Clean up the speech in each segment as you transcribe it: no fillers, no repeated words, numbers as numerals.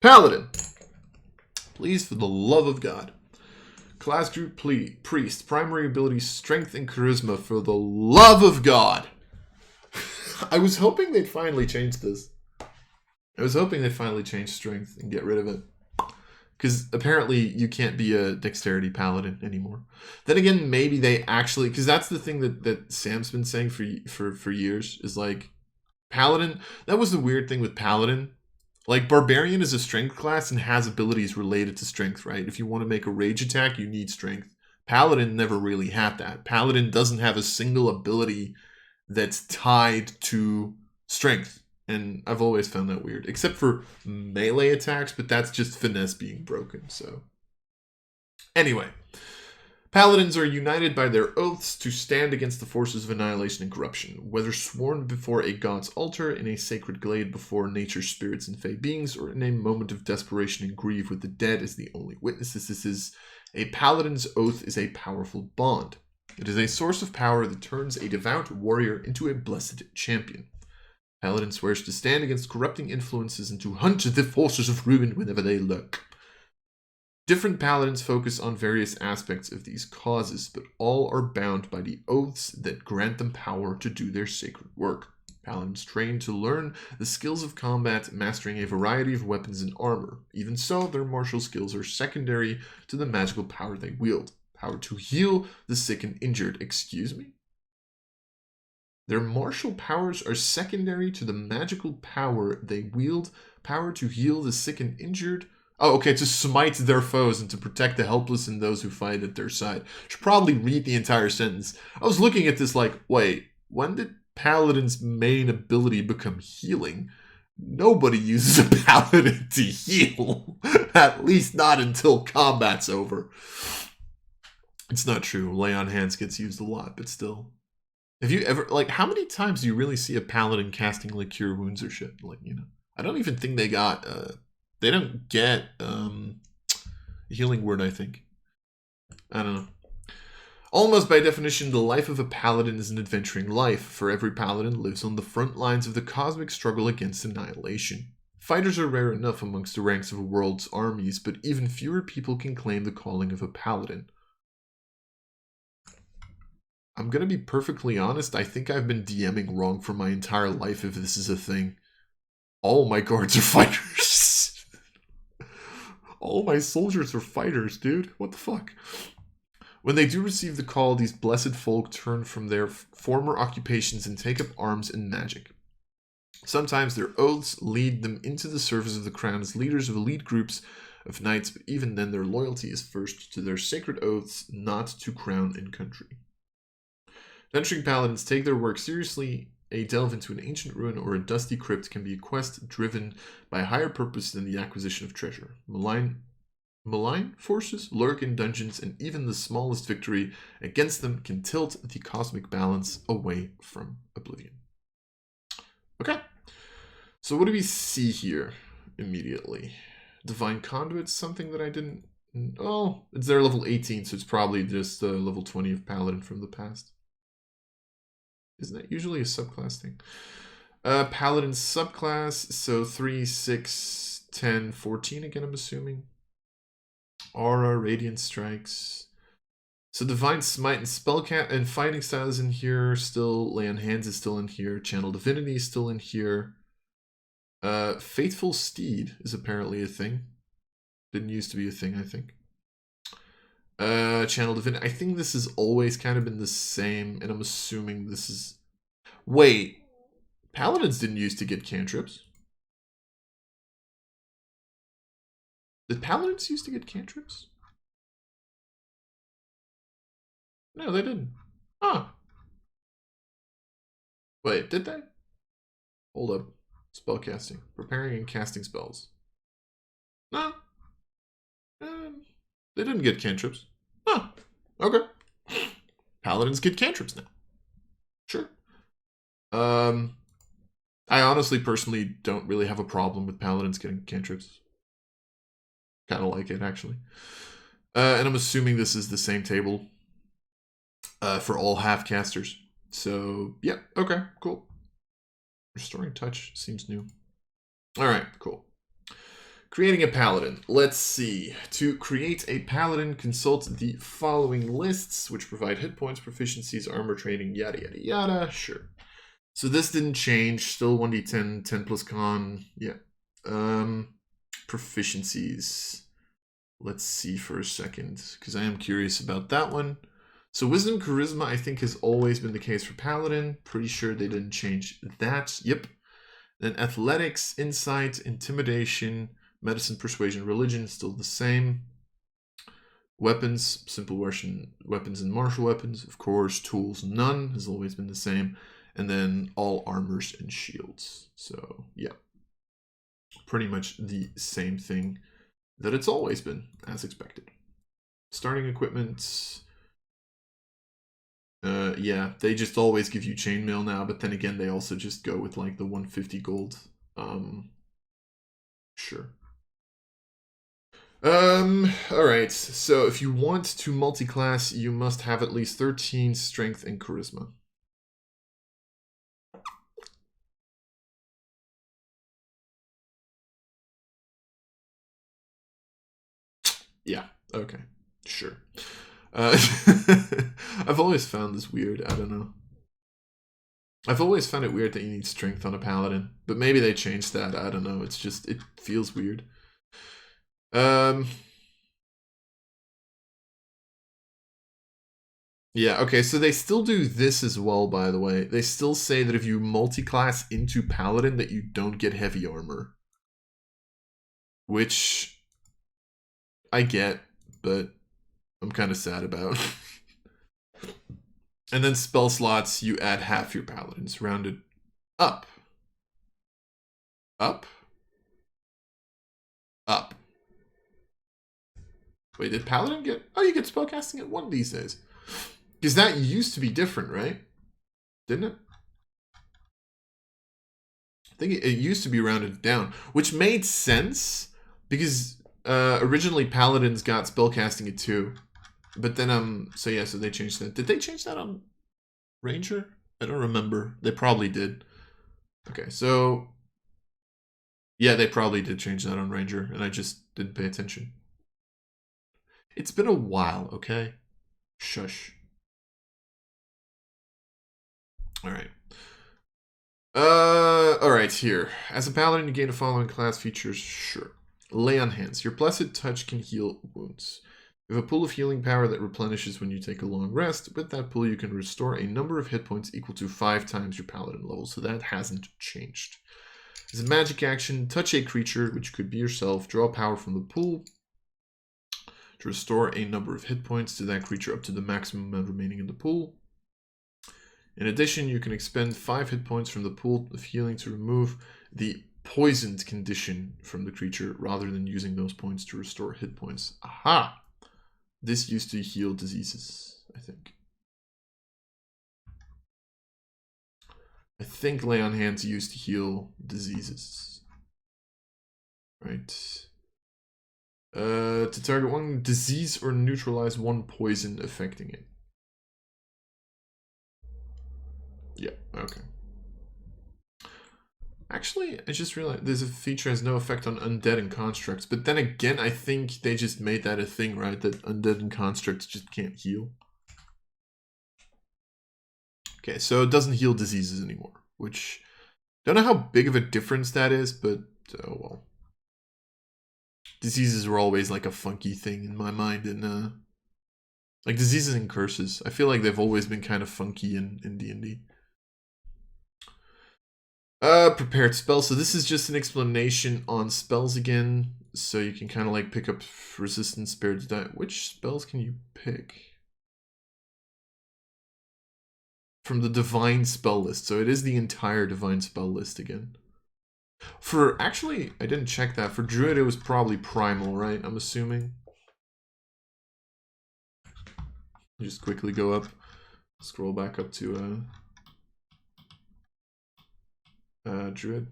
Paladin. Please, for the love of God. Class group priest. Primary ability strength and charisma. For the love of God. I was hoping they'd finally change this. I was hoping they'd finally change strength and get rid of it. Because apparently you can't be a dexterity paladin anymore. Then again, maybe they actually... Because that's the thing that Sam's been saying for years. Is like, paladin... That was the weird thing with paladin. Like, barbarian is a strength class and has abilities related to strength, right? If you want to make a rage attack, you need strength. Paladin never really had that. Paladin doesn't have a single ability that's tied to strength. And I've always found that weird. Except for melee attacks, but that's just finesse being broken, so... Anyway. Paladins are united by their oaths to stand against the forces of annihilation and corruption, whether sworn before a god's altar, in a sacred glade before nature's spirits and fey beings, or in a moment of desperation and grief with the dead as the only witnesses. A paladin's oath is a powerful bond. It is a source of power that turns a devout warrior into a blessed champion. Paladin swears to stand against corrupting influences and to hunt the forces of ruin whenever they lurk. Different paladins focus on various aspects of these causes, but all are bound by the oaths that grant them power to do their sacred work. Paladins train to learn the skills of combat, mastering a variety of weapons and armor. Even so, their martial skills are secondary to the magical power they wield. Power to heal the sick and injured. Excuse me? Their martial powers are secondary to the magical power they wield. Power to heal the sick and injured. Oh, okay, to smite their foes and to protect the helpless and those who fight at their side. Should probably read the entire sentence. I was looking at this like, wait, when did Paladin's main ability become healing? Nobody uses a Paladin to heal. At least not until combat's over. It's not true. Lay on hands gets used a lot, but still. Have you ever, like, how many times do you really see a Paladin casting, like, cure wounds or shit? Like, you know, I don't even think they got, they don't get healing word, I think. I don't know. Almost by definition, the life of a paladin is an adventuring life, for every paladin lives on the front lines of the cosmic struggle against annihilation. Fighters are rare enough amongst the ranks of a world's armies, but even fewer people can claim the calling of a paladin. I'm gonna be perfectly honest, I think I've been DMing wrong for my entire life if this is a thing. All my guards are fighters. All my soldiers are fighters, dude. What the fuck? When they do receive the call, these blessed folk turn from their former occupations and take up arms and magic. Sometimes their oaths lead them into the service of the crown as leaders of elite groups of knights, but even then their loyalty is first to their sacred oaths, not to crown and country. Venturing paladins take their work seriously. A delve into an ancient ruin or a dusty crypt can be a quest driven by a higher purpose than the acquisition of treasure. Malign forces lurk in dungeons, and even the smallest victory against them can tilt the cosmic balance away from oblivion. Okay, so what do we see here immediately? Divine Conduit's something that I didn't... Oh, it's their level 18, so it's probably just level 20 of Paladin from the past. Isn't that usually a subclass thing? Paladin subclass, so 3, 6, 10, 14 again, I'm assuming. Aura, Radiant Strikes. So Divine Smite and Spellcast and Fighting Style is in here still. Lay on Hands is still in here. Channel Divinity is still in here. Faithful Steed is apparently a thing. Didn't used to be a thing, I think. Channel Divinity. I think this has always kind of been the same, and I'm assuming this is... Wait. Paladins didn't used to get cantrips. Did Paladins used to get cantrips? No, they didn't. Huh. Wait, did they? Hold up. Spellcasting. Preparing and casting spells. No. They didn't get cantrips. Huh. Okay. Paladins get cantrips now. Sure. I honestly, personally, don't really have a problem with Paladins getting cantrips. Kind of like it, actually. And I'm assuming this is the same table for all half-casters. So, yeah. Okay, cool. Restoring Touch seems new. Alright, cool. Creating a paladin. Let's see. To create a paladin, consult the following lists, which provide hit points, proficiencies, armor training, yada yada yada. Sure. So this didn't change. Still 1d10, 10 plus con. Yeah. Proficiencies. Let's see for a second, because I am curious about that one. So wisdom, charisma, I think has always been the case for paladin. Pretty sure they didn't change that. Yep. Then athletics, insight, intimidation, medicine, persuasion, religion, still the same. Weapons, simple Russian weapons and martial weapons. Of course, tools, none, has always been the same. And then all armors and shields. So, yeah. Pretty much the same thing that it's always been, as expected. Starting equipment. Yeah, they just always give you chainmail now, but then again, they also just go with like the 150 gold. Sure. Alright, so if you want to multi-class, you must have at least 13 strength and charisma. Yeah, okay, sure. I've always found this weird, I don't know. I've always found it weird that you need strength on a paladin, but maybe they changed that, I don't know, it's just, it feels weird. Yeah, okay, so they still do this as well, by the way. They still say that if you multi-class into Paladin, that you don't get heavy armor. Which I get, but I'm kind of sad about. And then spell slots, you add half your Paladins, rounded up. Up? Up. Wait, did Paladin get... Oh, you get spellcasting at 1 these days. Because that used to be different, right? Didn't it? I think it used to be rounded down, which made sense because originally Paladins got spellcasting at 2, but then so yeah, so they changed that. Did they change that on Ranger? I don't remember. They probably did. Okay, so yeah, they probably did change that on Ranger, and I just didn't pay attention. It's been a while, okay? Shush. All right. Alright, here. As a paladin, you gain the following class features. Sure. Lay on hands. Your blessed touch can heal wounds. You have a pool of healing power that replenishes when you take a long rest. With that pool, you can restore a number of hit points equal to 5 times your paladin level, so that hasn't changed. As a magic action, touch a creature, which could be yourself, draw power from the pool to restore a number of hit points to that creature up to the maximum amount remaining in the pool. In addition, you can expend 5 hit points from the pool of healing to remove the poisoned condition from the creature rather than using those points to restore hit points. Aha! This used to heal diseases, I think. I think Lay on Hands used to heal diseases. Right. To target 1 disease or neutralize 1 poison affecting it. Yeah, okay. Actually, I just realized there's a feature has no effect on undead and constructs, but then again, I think they just made that a thing, right? That undead and constructs just can't heal. Okay, so it doesn't heal diseases anymore, which don't know how big of a difference that is, but oh well. Diseases were always like a funky thing in my mind, and like diseases and curses. I feel like they've always been kind of funky in D&D. Prepared spells. So this is just an explanation on spells again. So you can kind of like pick up resistance, spared to die. Which spells can you pick? From the divine spell list. So it is the entire divine spell list again. For, actually, I didn't check that. For Druid, it was probably primal, right? I'm assuming. Just quickly go up. Scroll back up to Druid.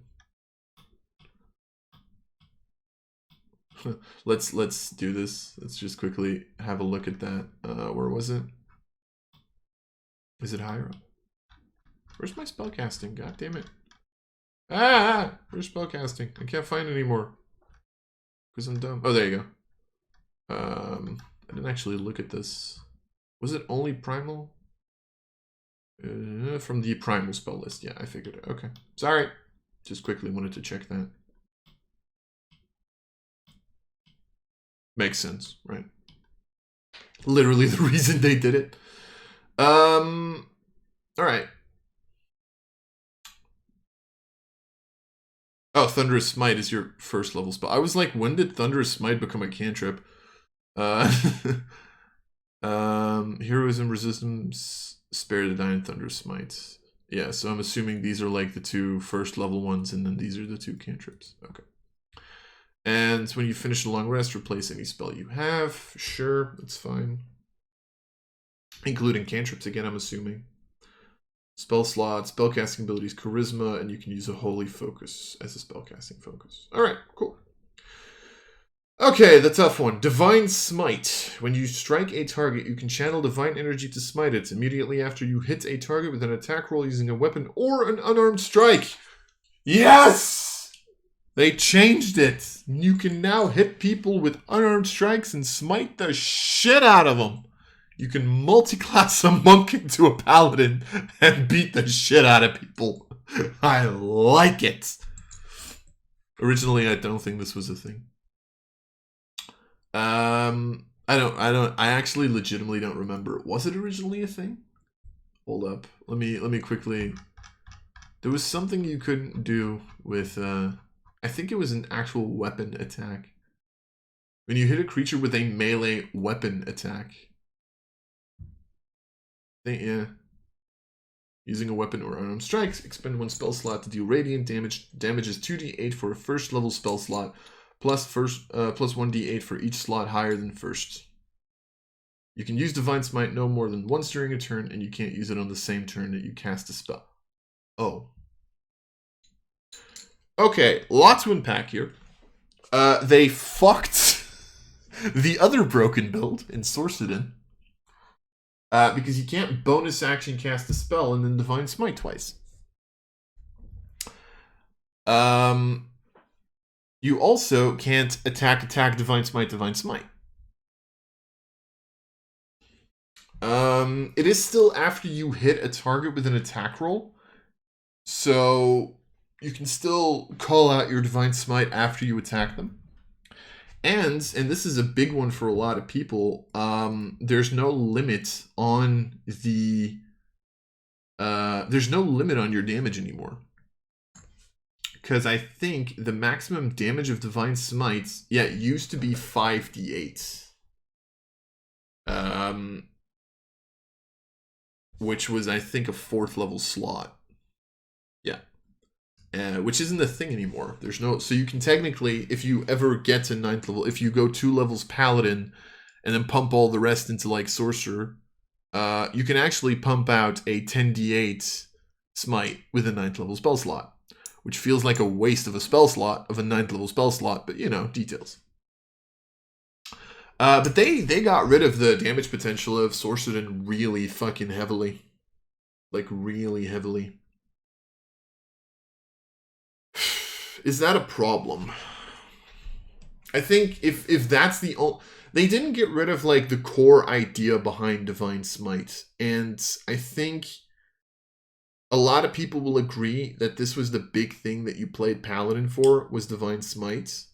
let's do this. Let's just quickly have a look at that. Where was it? Is it higher up? Where's my spellcasting? God damn it. Ah! Where's spellcasting? I can't find it anymore. Because I'm dumb. Oh, there you go. I didn't actually look at this. Was it only primal? From the primal spell list. Yeah, I figured it. Okay. Sorry. Just quickly wanted to check that. Makes sense, right? Literally the reason they did it. All right. Oh, Thunderous Smite is your first level spell. I was like, when did Thunderous Smite become a cantrip? Heroism, Resistance, Spare the Dying, Thunderous Smite. Yeah, so I'm assuming these are like the 2 first level ones, and then these are the 2 cantrips. Okay. And when you finish a long rest, replace any spell you have. Sure, that's fine. Including cantrips again, I'm assuming. Spell slot, spellcasting abilities, charisma, and you can use a holy focus as a spellcasting focus. Alright, cool. Okay, the tough one. Divine Smite. When you strike a target, you can channel divine energy to smite it immediately after you hit a target with an attack roll using a weapon or an unarmed strike. Yes! They changed it. You can now hit people with unarmed strikes and smite the shit out of them. You can multi-class a monk into a paladin and beat the shit out of people. I like it. Originally, I don't think this was a thing. I actually legitimately don't remember. Was it originally a thing? Hold up. Let me quickly. There was something you couldn't do with I think it was an actual weapon attack. When you hit a creature with a melee weapon attack. Yeah. Using a weapon or unarmed strikes, expend 1 spell slot to deal radiant damage. Damage is 2d8 for a first level spell slot. Plus 1d8 for each slot higher than first. You can use Divine Smite no more than once during a turn, and you can't use it on the same turn that you cast a spell. Oh. Okay, lot to unpack here. They fucked the other broken build in Sorcerer. Because you can't bonus action cast a spell and then Divine Smite twice. You also can't attack, Divine Smite, Divine Smite. It is still after you hit a target with an attack roll. So you can still call out your Divine Smite after you attack them. And this is a big one for a lot of people, there's no limit on the... there's no limit on your damage anymore. Because I think the maximum damage of Divine Smites, yeah, it used to be 5d8. Which was, I think, a 4th level slot. Yeah. Which isn't a thing anymore. There's no... So you can technically, if you ever get to 9th level, if you go 2 levels Paladin, and then pump all the rest into, like, Sorcerer, you can actually pump out a 10d8 Smite with a 9th level spell slot. Which feels like a waste of a spell slot, of a 9th level spell slot, but, you know, details. But they got rid of the damage potential of Sorcerer really fucking heavily. Like, really heavily. Is that a problem? I think if that's the only... They didn't get rid of, like, the core idea behind Divine Smite. And I think a lot of people will agree that this was the big thing that you played Paladin for, was Divine Smite.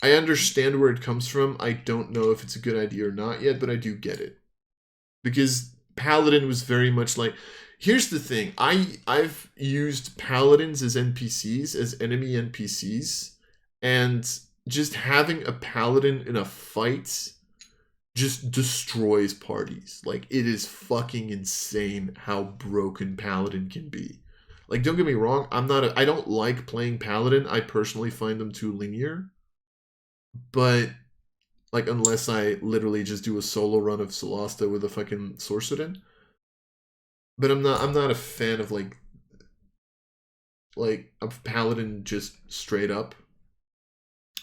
I understand where it comes from. I don't know if it's a good idea or not yet, but I do get it. Because Paladin was very much like... Here's the thing. I've used Paladins as NPCs, as enemy NPCs, and just having a Paladin in a fight just destroys parties. Like, it is fucking insane how broken Paladin can be. Like, don't get me wrong, I don't like playing Paladin. I personally find them too linear. But, like, unless I literally just do a solo run of Solasta with a fucking Sorcerer. But I'm not a fan of, like a Paladin just straight up.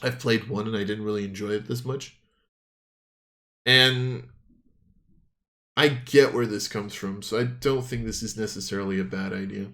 I've played one and I didn't really enjoy it this much. And I get where this comes from, so I don't think this is necessarily a bad idea.